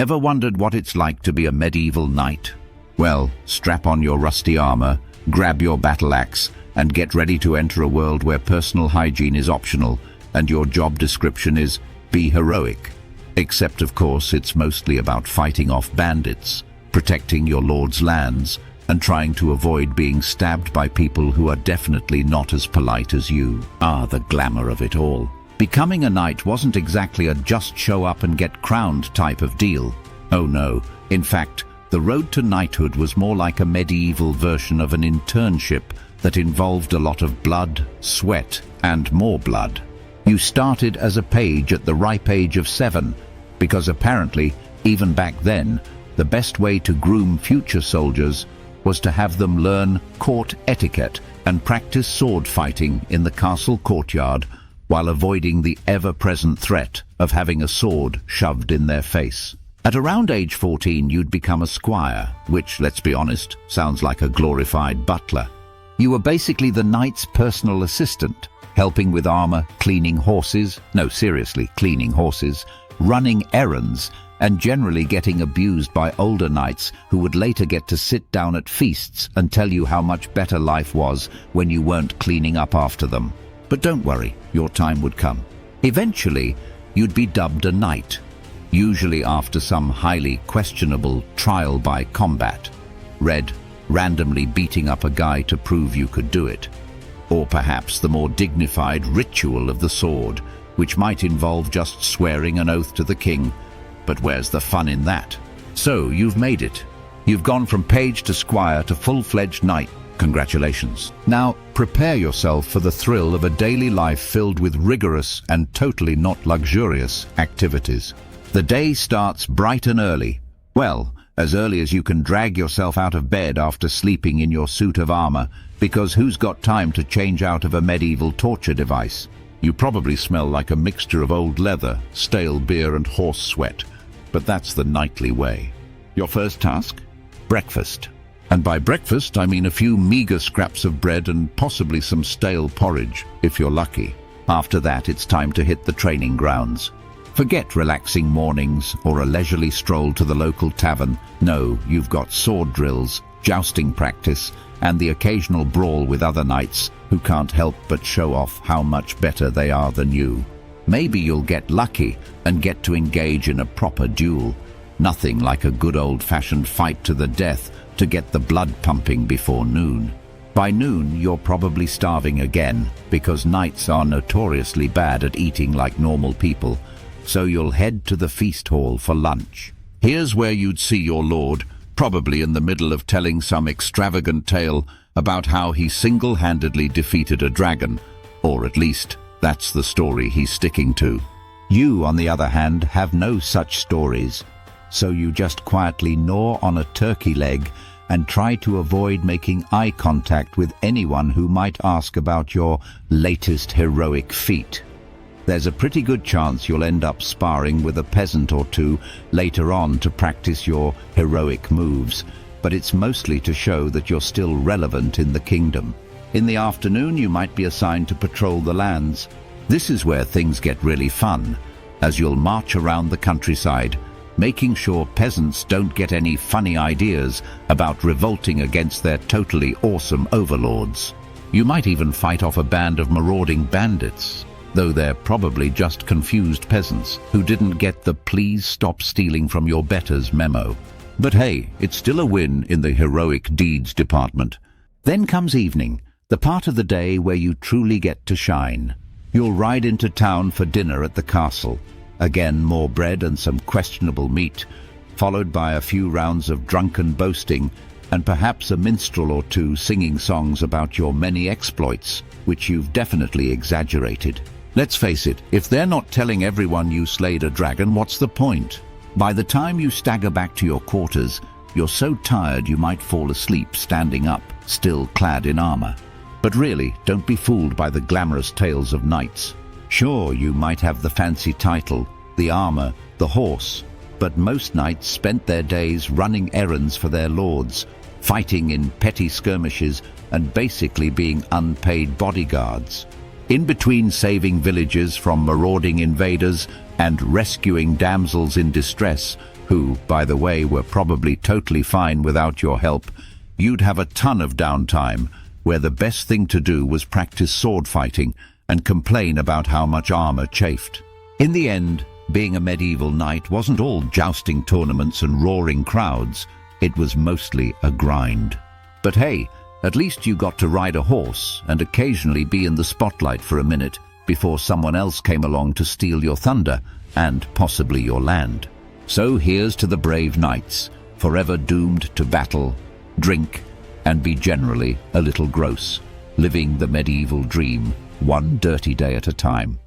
Ever wondered what it's like to be a medieval knight? Well, strap on your rusty armor, grab your battle axe, and get ready to enter a world where personal hygiene is optional and your job description is be heroic. Except, of course, it's mostly about fighting off bandits, protecting your lord's lands, and trying to avoid being stabbed by people who are definitely not as polite as you. Ah, the glamour of it all. Becoming a knight wasn't exactly a just show up and get crowned type of deal. Oh no, in fact, the road to knighthood was more like a medieval version of an internship that involved a lot of blood, sweat, and more blood. You started as a page at the ripe age of 7, because apparently, even back then, the best way to groom future soldiers was to have them learn court etiquette and practice sword fighting in the castle courtyard while avoiding the ever-present threat of having a sword shoved in their face. At around age 14, you'd become a squire, which, let's be honest, sounds like a glorified butler. You were basically the knight's personal assistant, helping with armor, cleaning horses, no, seriously, cleaning horses, running errands, and generally getting abused by older knights who would later get to sit down at feasts and tell you how much better life was when you weren't cleaning up after them. But don't worry, your time would come. Eventually, you'd be dubbed a knight, usually after some highly questionable trial by combat. Read, randomly beating up a guy to prove you could do it. Or perhaps the more dignified ritual of the sword, which might involve just swearing an oath to the king. But where's the fun in that? So, you've made it. You've gone from page to squire to full-fledged knight. Congratulations. Now, prepare yourself for the thrill of a daily life filled with rigorous and totally not luxurious activities. The day starts bright and early. Well, as early as you can drag yourself out of bed after sleeping in your suit of armor, because who's got time to change out of a medieval torture device? You probably smell like a mixture of old leather, stale beer and horse sweat, but that's the knightly way. Your first task? Breakfast. And by breakfast, I mean a few meager scraps of bread and possibly some stale porridge, if you're lucky. After that, it's time to hit the training grounds. Forget relaxing mornings or a leisurely stroll to the local tavern. No, you've got sword drills, jousting practice, and the occasional brawl with other knights who can't help but show off how much better they are than you. Maybe you'll get lucky and get to engage in a proper duel. Nothing like a good old-fashioned fight to the death to get the blood pumping before noon. By noon, you're probably starving again, because knights are notoriously bad at eating like normal people, so you'll head to the feast hall for lunch. Here's where you'd see your lord, probably in the middle of telling some extravagant tale about how he single-handedly defeated a dragon, or at least that's the story he's sticking to. You, on the other hand, have no such stories, so you just quietly gnaw on a turkey leg and try to avoid making eye contact with anyone who might ask about your latest heroic feat. There's a pretty good chance you'll end up sparring with a peasant or two later on to practice your heroic moves, but it's mostly to show that you're still relevant in the kingdom. In the afternoon, you might be assigned to patrol the lands. This is where things get really fun, as you'll march around the countryside, making sure peasants don't get any funny ideas about revolting against their totally awesome overlords. You might even fight off a band of marauding bandits, though they're probably just confused peasants who didn't get the "please stop stealing from your betters" memo. But hey, it's still a win in the heroic deeds department. Then comes evening, the part of the day where you truly get to shine. You'll ride into town for dinner at the castle. Again, more bread and some questionable meat, followed by a few rounds of drunken boasting, and perhaps a minstrel or two singing songs about your many exploits, which you've definitely exaggerated. Let's face it, if they're not telling everyone you slayed a dragon, what's the point? By the time you stagger back to your quarters, you're so tired you might fall asleep standing up, still clad in armor. But really, don't be fooled by the glamorous tales of knights. Sure, you might have the fancy title, the armor, the horse, but most knights spent their days running errands for their lords, fighting in petty skirmishes, and basically being unpaid bodyguards. In between saving villages from marauding invaders and rescuing damsels in distress who, by the way, were probably totally fine without your help, you'd have a ton of downtime, where the best thing to do was practice sword fighting and complain about how much armor chafed. In the end, being a medieval knight wasn't all jousting tournaments and roaring crowds. It was mostly a grind. But hey, at least you got to ride a horse and occasionally be in the spotlight for a minute before someone else came along to steal your thunder and possibly your land. So here's to the brave knights, forever doomed to battle, drink, and be generally a little gross, living the medieval dream, one dirty day at a time.